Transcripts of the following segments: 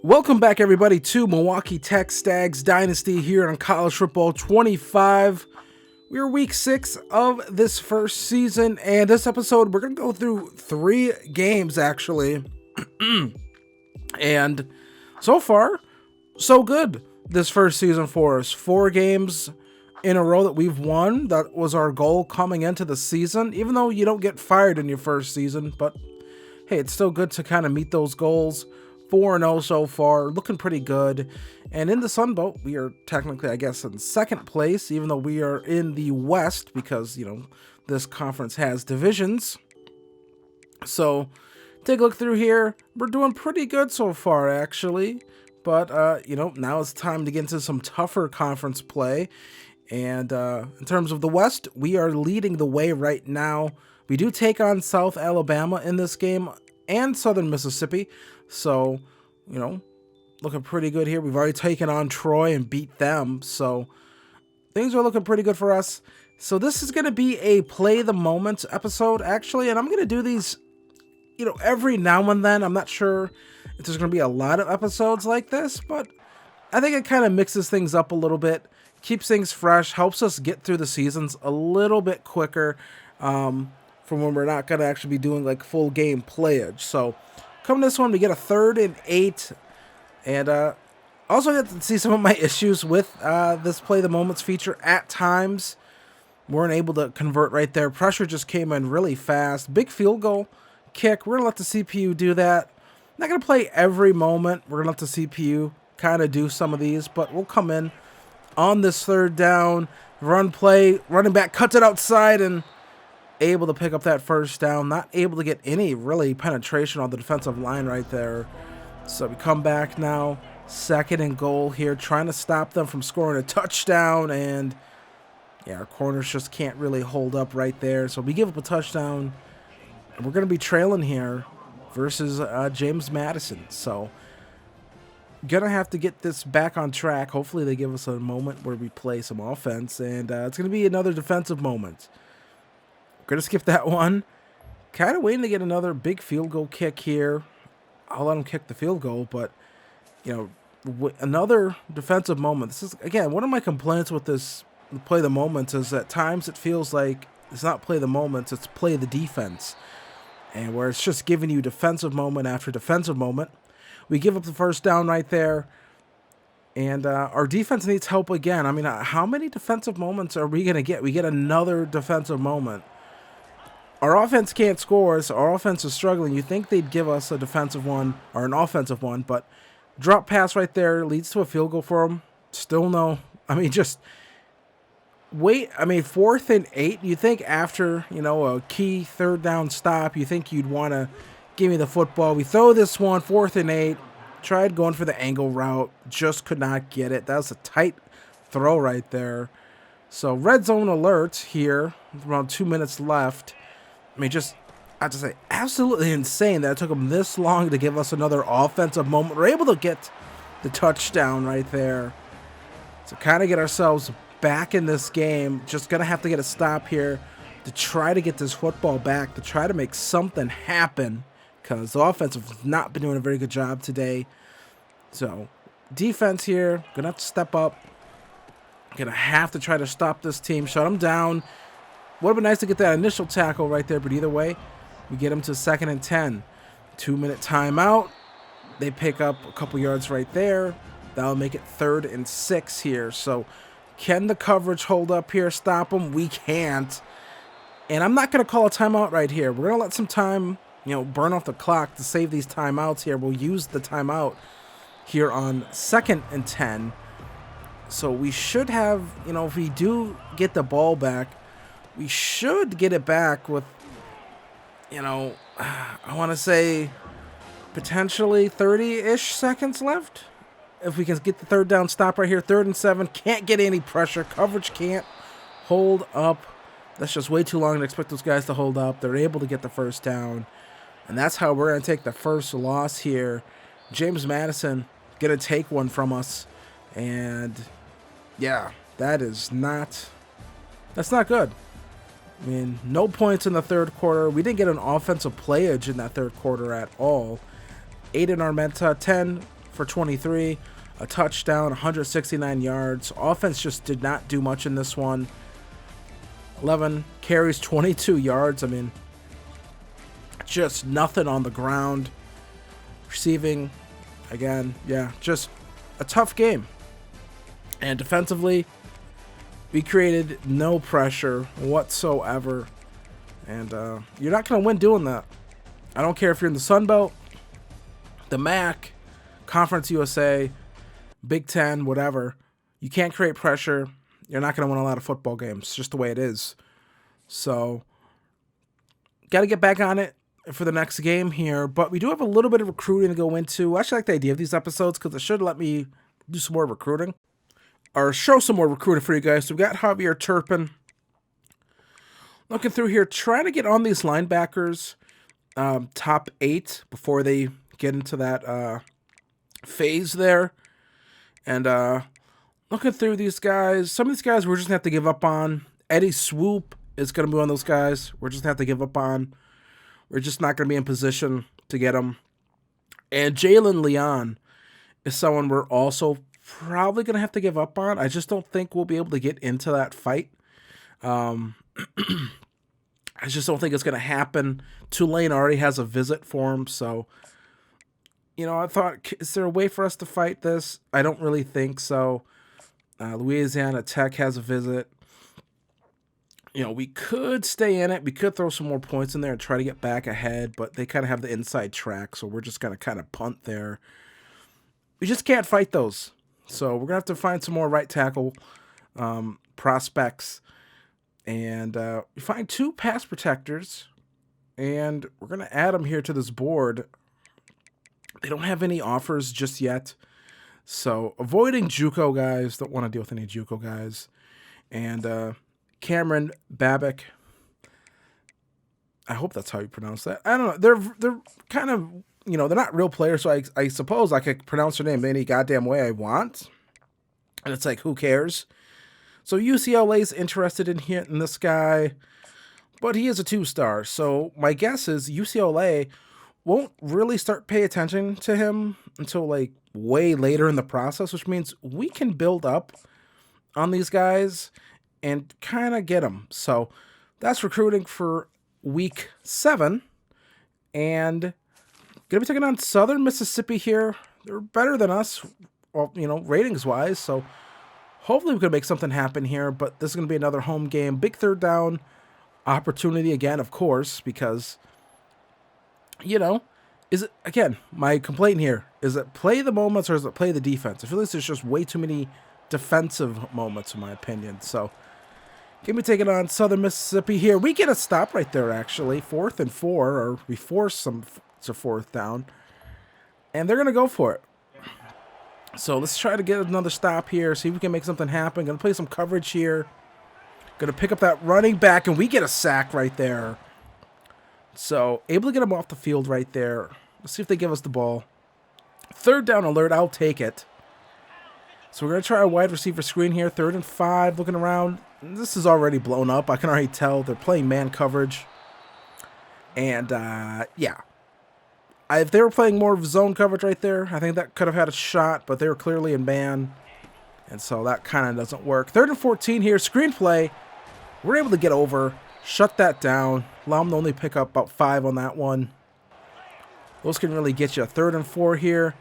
Welcome back, everybody, to Milwaukee Tech Stags Dynasty here on College Football 25. We're week 6 of this first season, and this episode we're going to go through 3 games, actually. And so far, so good this first season for us. 4 games in a row that we've won. That was our goal coming into the season, even though you don't get fired in your first season. But hey, it's still good to kind of meet those goals. 4-0 so far, looking pretty good. And in the Sun Belt, we are technically, I guess, in second place, even though we are in the West because, this conference has divisions. So take a look through here. We're doing pretty good so far, actually. But, now it's time to get into some tougher conference play. And in terms of the West, we are leading the way right now. We do take on South Alabama in this game and Southern Mississippi. So, looking pretty good here. We've already taken on Troy and beat them. So things are looking pretty good for us. So this is going to be a play the moment episode, actually. And I'm going to do these, every now and then. I'm not sure if there's going to be a lot of episodes like this, but I think it kind of mixes things up a little bit, keeps things fresh, helps us get through the seasons a little bit quicker from when we're not going to actually be doing like full game playage. So coming to this one, we get a 3rd and 8. And also get to see some of my issues with this play the moments feature at times. Weren't able to convert right there. Pressure just came in really fast. Big field goal kick. We're going to let the CPU do that. Not going to play every moment. We're going to let the CPU kind of do some of these. But we'll come in on this 3rd down. Run play. Running back cuts it outside and able to pick up that 1st down. Not able to get any really penetration on the defensive line right there. So we come back now. 2nd and goal here. Trying to stop them from scoring a touchdown. And yeah, our corners just can't really hold up right there. So we give up a touchdown. And we're going to be trailing here versus James Madison. So going to have to get this back on track. Hopefully they give us a moment where we play some offense. And it's going to be another defensive moment. Going to skip that one. Kind of waiting to get another big field goal kick here. I'll let him kick the field goal, but, another defensive moment. This is, again, one of my complaints with this play the moments is at times it feels like it's not play the moments, it's play the defense. And where it's just giving you defensive moment after defensive moment. We give up the 1st down right there. And our defense needs help again. I mean, how many defensive moments are we going to get? We get another defensive moment. Our offense can't score, so our offense is struggling. You think they'd give us a defensive one or an offensive one, but drop pass right there leads to a field goal for them. Still no. I mean, just wait. I mean, 4th and 8. You think after, a key 3rd down stop, you think you'd want to give me the football. We throw this one, 4th and 8. Tried going for the angle route. Just could not get it. That was a tight throw right there. So red zone alert here. Around 2 minutes left. I mean, I have to say, absolutely insane that it took them this long to give us another offensive moment. We're able to get the touchdown right there. So kind of get ourselves back in this game. Just going to have to get a stop here to try to get this football back, to try to make something happen because the offense has not been doing a very good job today. So defense here, going to have to step up. Going to have to try to stop this team, shut them down. Would have been nice to get that initial tackle right there, but either way, we get them to 2nd and 10. 2-minute timeout. They pick up a couple yards right there. That'll make it 3rd and 6 here. So can the coverage hold up here, stop them? We can't. And I'm not going to call a timeout right here. We're going to let some time, burn off the clock to save these timeouts here. We'll use the timeout here on 2nd and 10. So we should have, if we do get the ball back, we should get it back with, I want to say potentially 30-ish seconds left. If we can get the 3rd down stop right here, 3rd and 7, can't get any pressure. Coverage can't hold up. That's just way too long to expect those guys to hold up. They're able to get the 1st down. And that's how we're going to take the first loss here. James Madison going to take one from us. And, yeah, that's not good. I mean, no points in the 3rd quarter. We didn't get an offensive playage in that 3rd quarter at all. Aiden Armenta, 10 for 23, a touchdown, 169 yards. Offense just did not do much in this one. 11 carries, 22 yards. I mean, just nothing on the ground. Receiving, again, yeah, just a tough game. And defensively, we created no pressure whatsoever. And you're not going to win doing that. I don't care if you're in the Sun Belt, the MAC, Conference USA, Big Ten, whatever. You can't create pressure. You're not going to win a lot of football games. It's just the way it is. So, got to get back on it for the next game here. But we do have a little bit of recruiting to go into. I actually like the idea of these episodes because it should let me do some more recruiting. Or show some more recruiting for you guys. So, we got Javier Turpin. Looking through here, trying to get on these linebackers, top 8 before they get into that phase there. And looking through these guys, some of these guys we're just going to have to give up on. Eddie Swoop is going to be one of those guys we're just going to have to give up on. We're just not going to be in position to get him. And Jalen Leon is someone we're also probably going to have to give up on. I just don't think we'll be able to get into that fight. I just don't think it's going to happen. Tulane already has a visit for him, so, I thought, is there a way for us to fight this? I don't really think so. Louisiana Tech has a visit. We could stay in it. We could throw some more points in there and try to get back ahead, but they kind of have the inside track, so we're just going to kind of punt there. We just can't fight those. So we're going to have to find some more right tackle prospects. And we find 2 pass protectors, and we're going to add them here to this board. They don't have any offers just yet. So avoiding JUCO guys. Don't want to deal with any JUCO guys. And Cameron Babick. I hope that's how you pronounce that. I don't know. They're kind of, they're not real players, so I suppose I could pronounce their name any goddamn way I want. And it's like, who cares? So UCLA's interested in this guy, but he is a 2-star. So my guess is UCLA won't really start pay attention to him until like way later in the process, which means we can build up on these guys and kind of get them. So that's recruiting for week 7. And going to be taking on Southern Mississippi here. They're better than us, well, ratings-wise, so hopefully we can make something happen here, but this is going to be another home game. Big third down opportunity again, of course, because, is it, again, my complaint here, is it play the moments or is it play the defense? I feel like there's just way too many defensive moments, in my opinion. So, going to be taking on Southern Mississippi here. We get a stop right there, actually. 4th and 4, or we force them to 4th down. And they're going to go for it. So let's try to get another stop here, see if we can make something happen. Going to play some coverage here. Going to pick up that running back, and we get a sack right there. So able to get him off the field right there. Let's see if they give us the ball. 3rd down alert, I'll take it. So we're going to try a wide receiver screen here. 3rd and 5, looking around. This is already blown up. I can already tell they're playing man coverage. And, yeah. If they were playing more of zone coverage right there, I think that could have had a shot, but they were clearly in man. And so that kind of doesn't work. 3rd and 14 here, screenplay. We're able to get over, shut that down. Allow them to only pick up about 5 on that one. Those can really get you. 3rd and 4 here.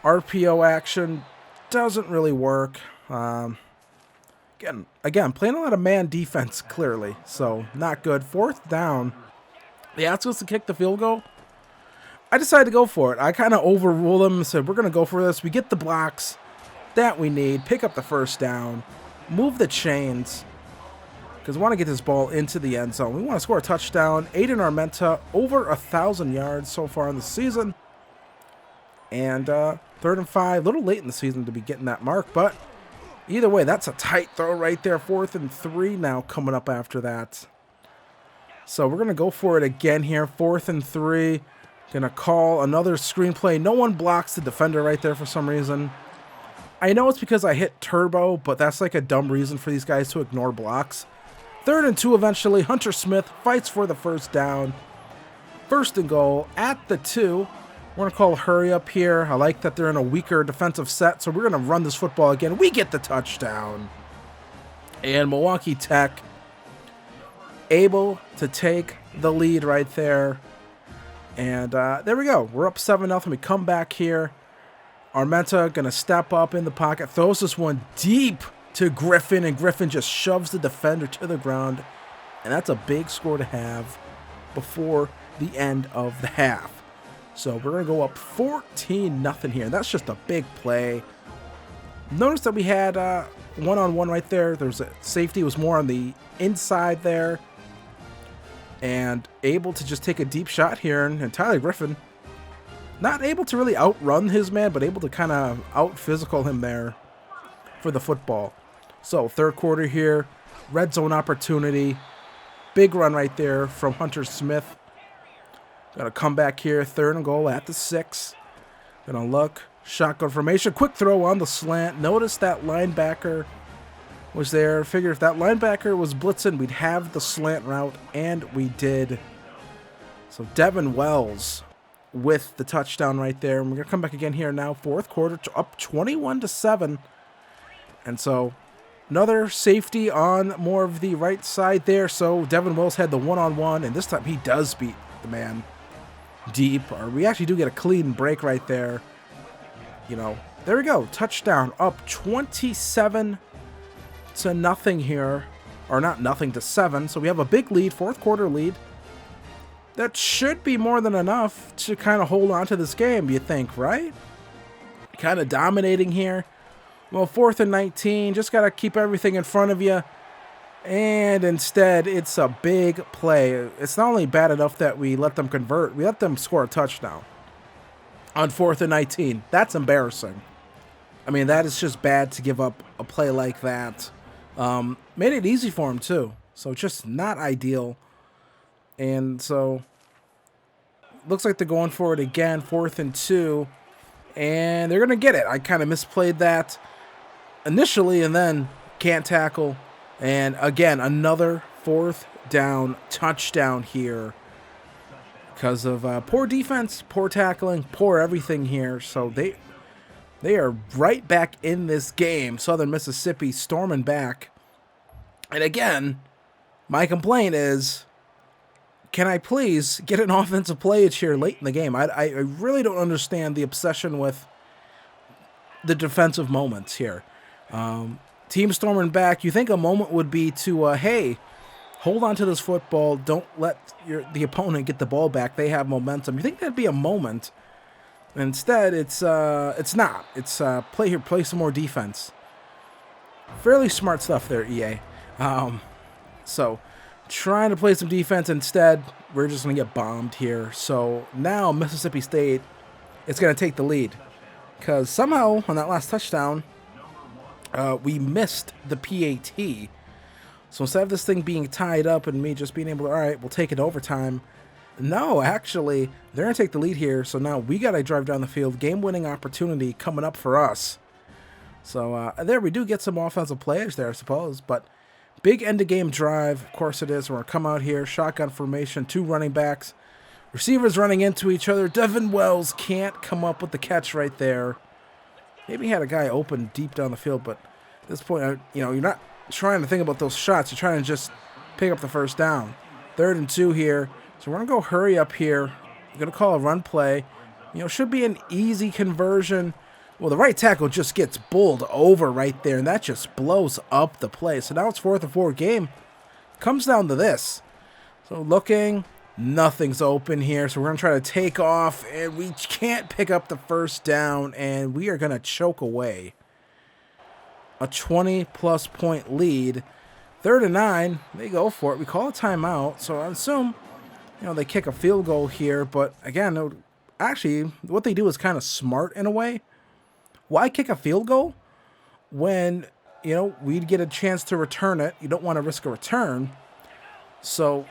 RPO action doesn't really work. Again, playing a lot of man defense, clearly. So, not good. 4th down. They asked us to kick the field goal. I decided to go for it. I kind of overruled them and said, we're going to go for this. We get the blocks that we need. Pick up the 1st down. Move the chains. Because we want to get this ball into the end zone. We want to score a touchdown. Aiden Armenta, over 1,000 yards so far in the season. And 3rd and 5. A little late in the season to be getting that mark. But either way, that's a tight throw right there. 4th and 3 now coming up after that. So we're going to go for it again here. 4th and 3. Going to call another screenplay. No one blocks the defender right there for some reason. I know it's because I hit turbo, but that's like a dumb reason for these guys to ignore blocks. 3rd and 2 eventually. Hunter Smith fights for the 1st down. 1st and goal at the 2. We're going to call a hurry up here. I like that they're in a weaker defensive set, so we're going to run this football again. We get the touchdown. And Milwaukee Tech able to take the lead right there. And there we go. We're up 7-0. We come back here. Armenta going to step up in the pocket, throws this one deep to Griffin, and Griffin just shoves the defender to the ground. And that's a big score to have before the end of the half. So we're going to go up 14-0 here. And that's just a big play. Notice that we had one-on-one right there. There's a safety was more on the inside there. And able to just take a deep shot here. And Tyler Griffin, not able to really outrun his man, but able to kind of out-physical him there for the football. So third quarter here, red zone opportunity. Big run right there from Hunter Smith. Got to come back here, 3rd and goal at the 6. Gonna look, shotgun formation, quick throw on the slant. Notice that linebacker was there. Figure if that linebacker was blitzing, we'd have the slant route, and we did. So Devin Wells with the touchdown right there. And we're gonna come back again here now, 4th quarter, up 21-7. And so another safety on more of the right side there. So Devin Wells had the one-on-one, and this time he does beat the man deep. Or we actually do get a clean break right there. You know, there we go. Touchdown, up 27-0 here. Or not nothing, to 7. So we have a big lead, 4th quarter lead. That should be more than enough to kind of hold on to this game, you think, right? Kind of dominating here. Well, 4th and 19, just got to keep everything in front of you. And instead, it's a big play. It's not only bad enough that we let them convert, we let them score a touchdown on 4th and 19. That's embarrassing. I mean, that is just bad to give up a play like that. Made it easy for him, too. So just not ideal. And so, looks like they're going for it again, 4th and 2. And they're going to get it. I kind of misplayed that initially, and then can't tackle. And again, another 4th down touchdown here because of poor defense, poor tackling, poor everything here. So they are right back in this game. Southern Mississippi storming back. And again, my complaint is, can I please get an offensive play here late in the game? I really don't understand the obsession with the defensive moments here. Team storming back. You think a moment would be to, hey, hold on to this football. Don't let the opponent get the ball back. They have momentum. You think that'd be a moment. Instead, it's not. It's play some more defense. Fairly smart stuff there, EA. So trying to play some defense. Instead, we're just going to get bombed here. So now Mississippi State is going to take the lead. Because somehow, on that last touchdown, we missed the PAT. So instead of this thing being tied up and me just being able to, all right, we'll take it overtime. No, actually, they're going to take the lead here. So now we got to drive down the field. Game-winning opportunity coming up for us. So there we do get some offensive players there, I suppose. But big end-of-game drive. Of course it is. We're going to come out here. Shotgun formation. 2 running backs. Receivers running into each other. Devin Wells can't come up with the catch right there. Maybe he had a guy open deep down the field, but at this point, you're not trying to think about those shots. You're trying to just pick up the first down. 3rd and 2 here. So we're going to go hurry up here. We're going to call a run play. Should be an easy conversion. Well, the right tackle just gets bowled over right there, and that just blows up the play. So now it's 4th and 4 game. Comes down to this. So looking, nothing's open here. So we're going to try to take off, and we can't pick up the first down, and we are going to choke away a 20-plus point lead. 3rd and 9, they go for it. We call a timeout, so I assume, they kick a field goal here. But again, actually, what they do is kind of smart in a way. Why kick a field goal when, we'd get a chance to return it? You don't want to risk a return. So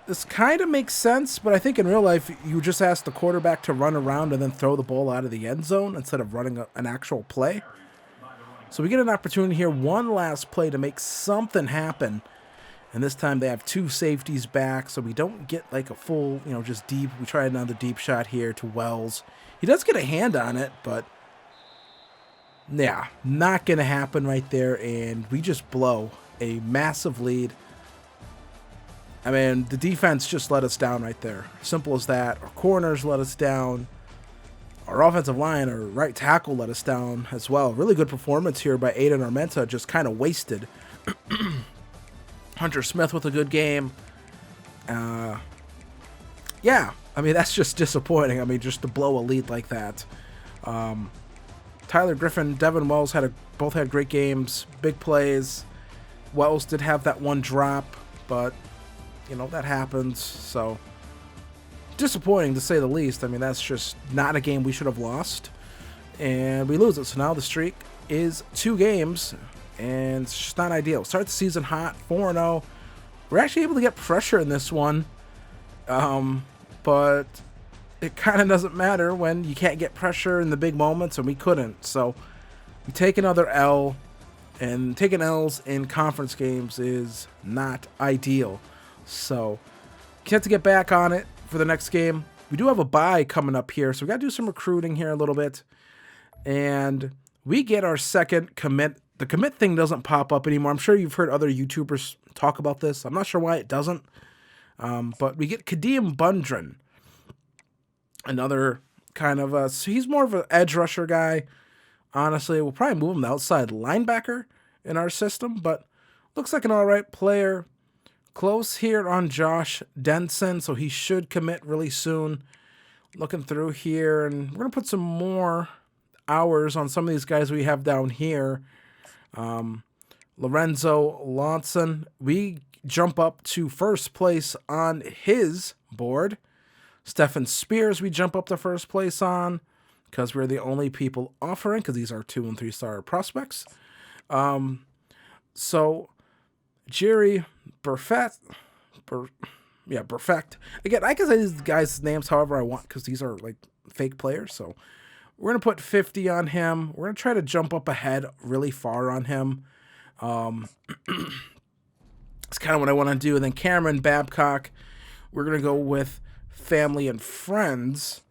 this kind of makes sense, but I think in real life, you just ask the quarterback to run around and then throw the ball out of the end zone instead of running an actual play. So we get an opportunity here, one last play to make something happen. And this time they have 2 safeties back, so we don't get like a full, just deep. We try another deep shot here to Wells. He does get a hand on it, but yeah, not going to happen right there. And we just blow a massive lead. I mean, the defense just let us down right there. Simple as that. Our corners let us down. Our offensive line, our right tackle let us down as well. Really good performance here by Aiden Armenta, just kind of wasted. Hunter Smith with a good game. Yeah, I mean, that's just disappointing. I mean, just to blow a lead like that. Tyler Griffin, Devin Wells both had great games, big plays. Wells did have that one drop, but, that happens. So, disappointing to say the least. I mean, that's just not a game we should have lost. And we lose it. So now the streak is 2 games. And it's just not ideal. Start the season hot, 4-0. We're actually able to get pressure in this one. But it kind of doesn't matter when you can't get pressure in the big moments, and we couldn't. So we take another L. And taking L's in conference games is not ideal. So you have to get back on it for the next game. We do have a bye coming up here, so we got to do some recruiting here a little bit. And we get our second commit. The commit thing doesn't pop up anymore. I'm sure you've heard other YouTubers talk about this. I'm not sure why it doesn't. But we get Kadeem Bundren. Another kind of so he's more of an edge rusher guy. Honestly, we'll probably move him to outside linebacker in our system. But looks like an all right player. Close here on Josh Denson, so he should commit really soon. Looking through here, and we're going to put some more hours on some of these guys we have down here. Lorenzo Lawson, we jump up to first place on his board. Stephen Spears, we jump up to first place on because we're the only people offering, because these are 2- and 3-star prospects. So Jerry Perfect. Again, I can say these guys' names however I want because these are like fake players. So we're going to put 50 on him. We're going to try to jump up ahead really far on him. It's kind of what I want to do. And then Cameron Babcock, we're going to go with family and friends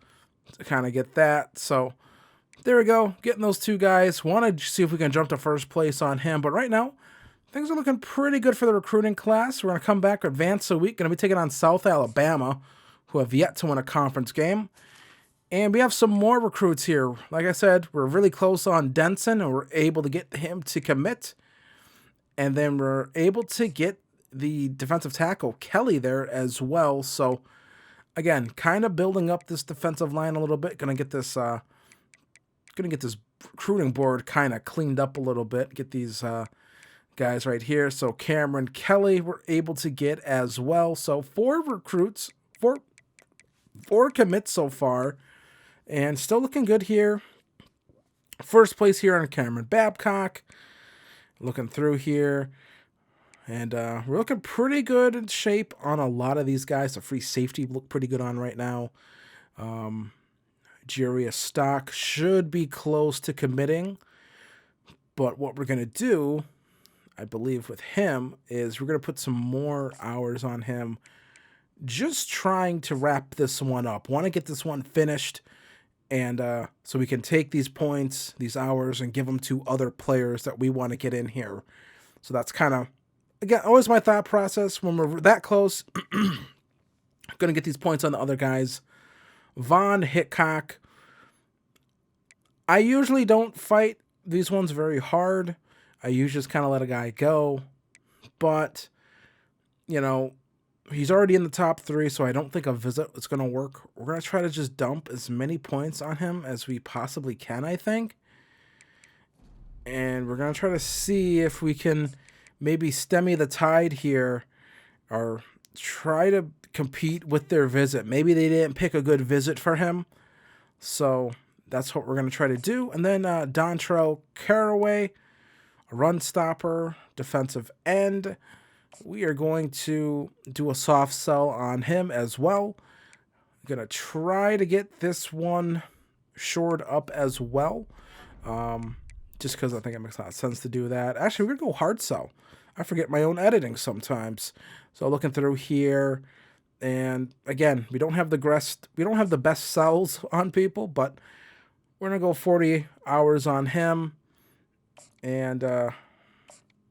to kind of get that. So there we go. Getting those 2 guys. Want to see if we can jump to first place on him. But right now, things are looking pretty good for the recruiting class. We're going to come back advance a week. Going to be taking on South Alabama, who have yet to win a conference game. And we have some more recruits here. Like I said, we're really close on Denson, and we're able to get him to commit. And then we're able to get the defensive tackle, Kelly, there as well. So, again, kind of building up this defensive line a little bit. Gonna get this recruiting board kind of cleaned up a little bit. Get these guys right here. So Cameron Kelly we're able to get as well. So 4 recruits, 4 commits so far. And still looking good here. First place here on Cameron Babcock. Looking through here. And we're looking pretty good in shape on a lot of these guys. The free safety look pretty good on right now. Jarius Stock should be close to committing. But what we're going to do, I believe, with him is we're going to put some more hours on him. Just trying to wrap this one up. Want to get this one finished. And so we can take these points, these hours, and give them to other players that we want to get in here. So that's kind of, again, always my thought process. When we're that close, going to get these points on the other guys. Von Hickok. I usually don't fight these ones very hard. I usually just kind of let a guy go. But, he's already in the top 3, so I don't think a visit is going to work. We're going to try to just dump as many points on him as we possibly can, I think. And we're going to try to see if we can maybe stem the tide here or try to compete with their visit. Maybe they didn't pick a good visit for him. So that's what we're going to try to do. And then Dontrell Caraway, a run stopper, defensive end. We are going to do a soft sell on him as well. I'm going to try to get this one shored up as well. Just because I think it makes a lot of sense to do that. Actually, we're going to go hard sell. I forget my own editing sometimes. So looking through here, and again, we don't have the best sells on people, but we're gonna go 40 hours on him, and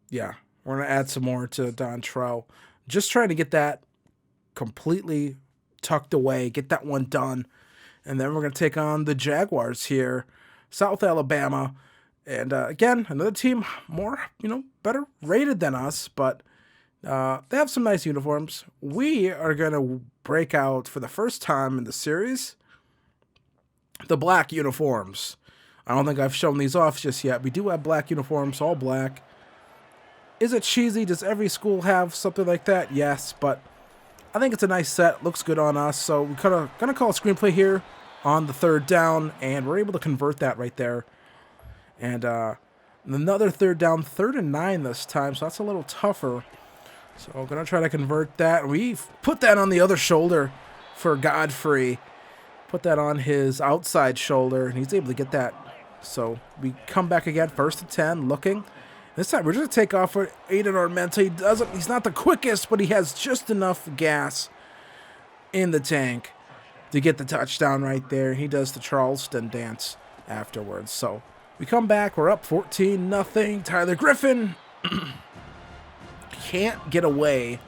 yeah, we're gonna add some more to Dontrell. Just trying to get that completely tucked away, get that one done, and then we're gonna take on the Jaguars here, South Alabama. And again, another team more, better rated than us, but they have some nice uniforms. We are going to break out for the first time in the series the black uniforms. I don't think I've shown these off just yet. We do have black uniforms, all black. Is it cheesy? Does every school have something like that? Yes, but I think it's a nice set. Looks good on us. So we're going to call a screenplay here on the third down, and we're able to convert that right there. And another third down, 3rd and 9 this time, so that's a little tougher. So I'm going to try to convert that. We put that on the other shoulder for Godfrey. Put that on his outside shoulder, and he's able to get that. So we come back again, 1st and 10, looking. This time we're just going to take off for Aiden Armenta. He's not the quickest, but he has just enough gas in the tank to get the touchdown right there. He does the Charleston dance afterwards. So we come back. We're up 14-0. Tyler Griffin can't get away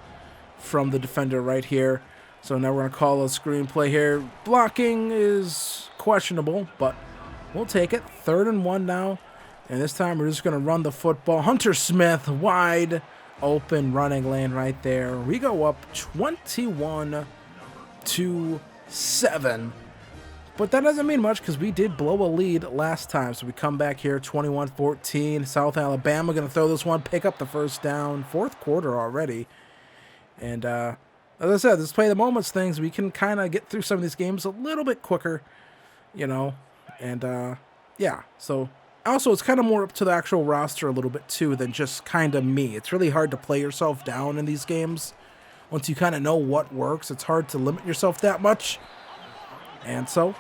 from the defender right here. So now we're going to call a screenplay here. Blocking is questionable, but we'll take it. 3rd and 1 now. And this time we're just going to run the football. Hunter Smith, wide open running lane right there. We go up 21-7. But that doesn't mean much because we did blow a lead last time. So we come back here, 21-14. South Alabama going to throw this one, pick up the first down. 4th quarter already. And as I said, this play the moments things. We can kind of get through some of these games a little bit quicker, And, yeah, so also it's kind of more up to the actual roster a little bit, too, than just kind of me. It's really hard to play yourself down in these games. Once you kind of know what works, it's hard to limit yourself that much. And so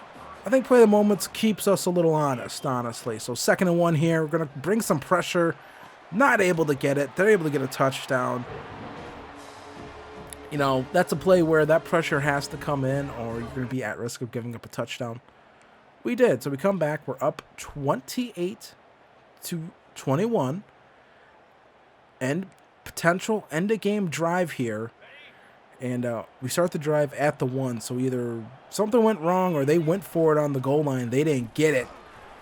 I think play the moments keeps us a little honest, honestly. So 2nd and 1 here. We're going to bring some pressure. Not able to get it. They're able to get a touchdown. That's a play where that pressure has to come in or you're going to be at risk of giving up a touchdown. We did. So we come back. We're up 28-21. And potential end-of-game drive here. And we start the drive at the 1, so either something went wrong or they went for it on the goal line. They didn't get it.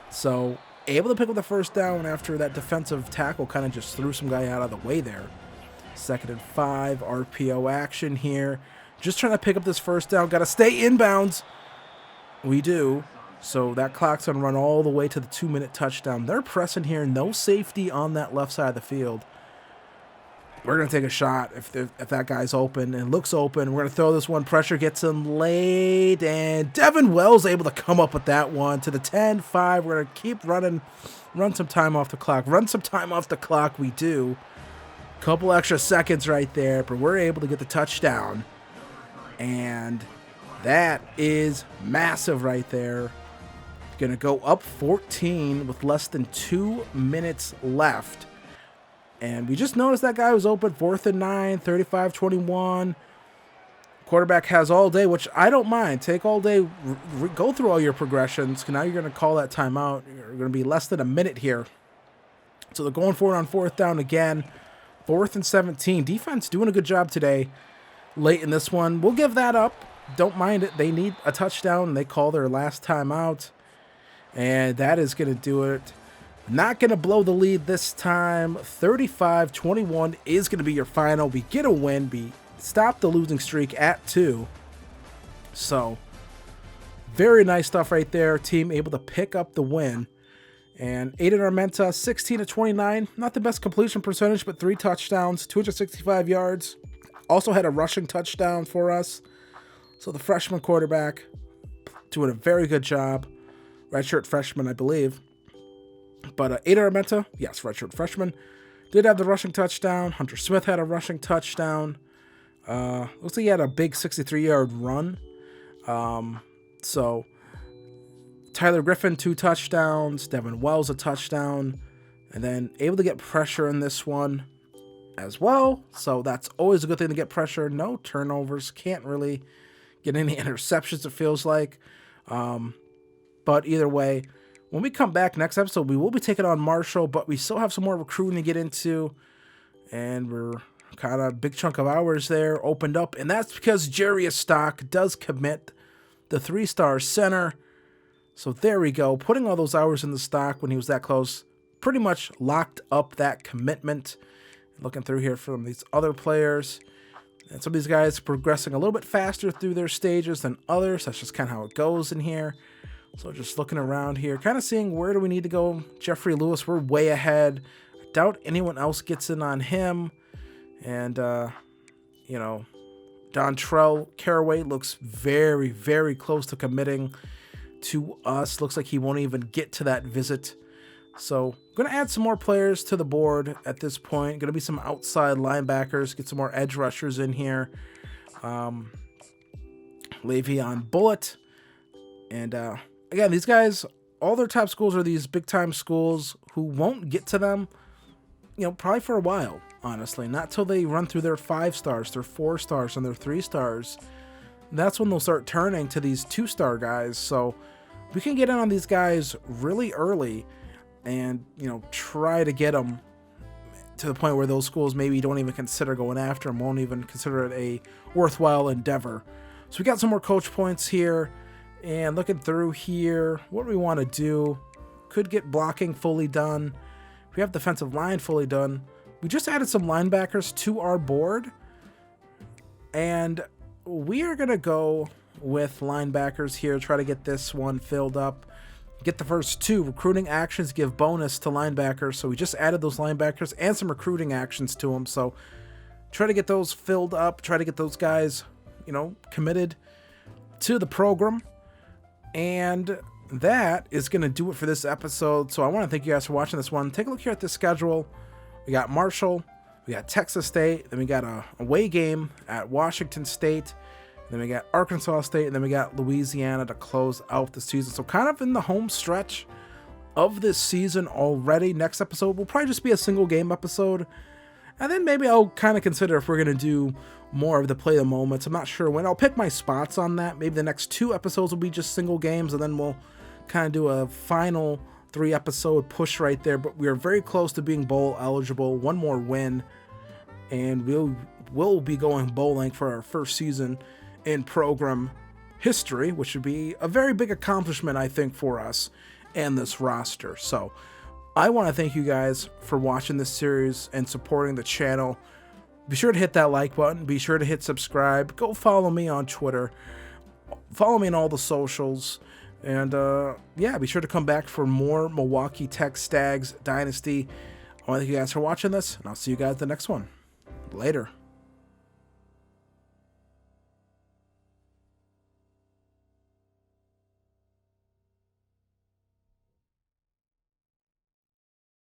So able to pick up the first down after that defensive tackle kind of just threw some guy out of the way there. 2nd and 5, RPO action here. Just trying to pick up this first down. Got to stay inbounds. We do. So that clock's going to run all the way to the 2-minute touchdown. They're pressing here. No safety on that left side of the field. We're going to take a shot if that guy's open and looks open. We're going to throw this one. Pressure gets him late, and Devin Wells able to come up with that one to the 10-5. We're going to keep running, run some time off the clock. We do. Couple extra seconds right there, but we're able to get the touchdown. And that is massive right there. Going to go up 14 with less than 2 minutes left. And we just noticed that guy was open. 4th and 9, 35-21. Quarterback has all day, which I don't mind. Take all day, go through all your progressions. Now you're going to call that timeout. You're going to be less than a minute here. So they're going for it on 4th down again. 4th and 17. Defense doing a good job today. Late in this one. We'll give that up. Don't mind it. They need a touchdown. They call their last timeout. And that is going to do it. Not going to blow the lead this time. 35-21 is going to be your final. We get a win. We stop the losing streak at 2. So, very nice stuff right there. Team able to pick up the win. And Aiden Armenta, 16-29. Not the best completion percentage, but 3 touchdowns, 265 yards. Also had a rushing touchdown for us. So the freshman quarterback doing a very good job. Redshirt freshman, I believe. But Aiden Armenta, yes, redshirt freshman, did have the rushing touchdown. Hunter Smith had a rushing touchdown. Looks like he had a big 63-yard run. So Tyler Griffin, 2 touchdowns. Devin Wells, a touchdown. And then able to get pressure in this one. as well. So that's always a good thing to get pressure. No turnovers. Can't really get any interceptions, it feels like. But either way, when we come back next episode, we will be taking on Marshall, but we still have some more recruiting to get into. And we're kind of a big chunk of hours there opened up. And that's because Jarius Stock does commit the 3-star center. So there we go. Putting all those hours in the stock when he was that close pretty much locked up that commitment. Looking through here from these other players. And some of these guys progressing a little bit faster through their stages than others. That's just kind of how it goes in here. So just looking around here, kind of seeing where do we need to go. Jeffrey Lewis, we're way ahead. I doubt anyone else gets in on him. And, Dontrell Caraway looks very, very close to committing to us. Looks like he won't even get to that visit. So going to add some more players to the board at this point. Going to be some outside linebackers. Get some more edge rushers in here. Le'Veon Bullet. And again, these guys, all their top schools are these big-time schools who won't get to them, probably for a while, honestly. Not till they run through their 5 stars, their 4 stars, and their 3 stars. That's when they'll start turning to these 2-star guys. So we can get in on these guys really early and, try to get them to the point where those schools maybe don't even consider going after them, won't even consider it a worthwhile endeavor. So we got some more coach points here. And looking through here, what do we want to do? Could get blocking fully done. We have defensive line fully done. We just added some linebackers to our board. And we are going to go with linebackers here. Try to get this one filled up. Get the first 2 recruiting actions, give bonus to linebackers. So we just added those linebackers and some recruiting actions to them. So try to get those filled up. Try to get those guys, committed to the program. And that is going to do it for this episode. So I want to thank you guys for watching this one. Take a look here at the schedule. We got Marshall, we got Texas State, then we got a away game at Washington State, then we got Arkansas State, and then we got Louisiana to close out the season. So kind of in the home stretch of this season already. Next episode will probably just be a single game episode. And then maybe I'll kind of consider if we're going to do more of the play of the moments. I'm not sure when. I'll pick my spots on that. Maybe the next 2 episodes will be just single games, and then we'll kind of do a final 3-episode push right there. But we are very close to being bowl eligible. One more win, and we'll be going bowling for our first season in program history, which would be a very big accomplishment, I think, for us and this roster. So I want to thank you guys for watching this series and supporting the channel. Be sure to hit that like button. Be sure to hit subscribe. Go follow me on Twitter. Follow me on all the socials. And be sure to come back for more Milwaukee Tech Stags Dynasty. I want to thank you guys for watching this, and I'll see you guys in the next one. Later.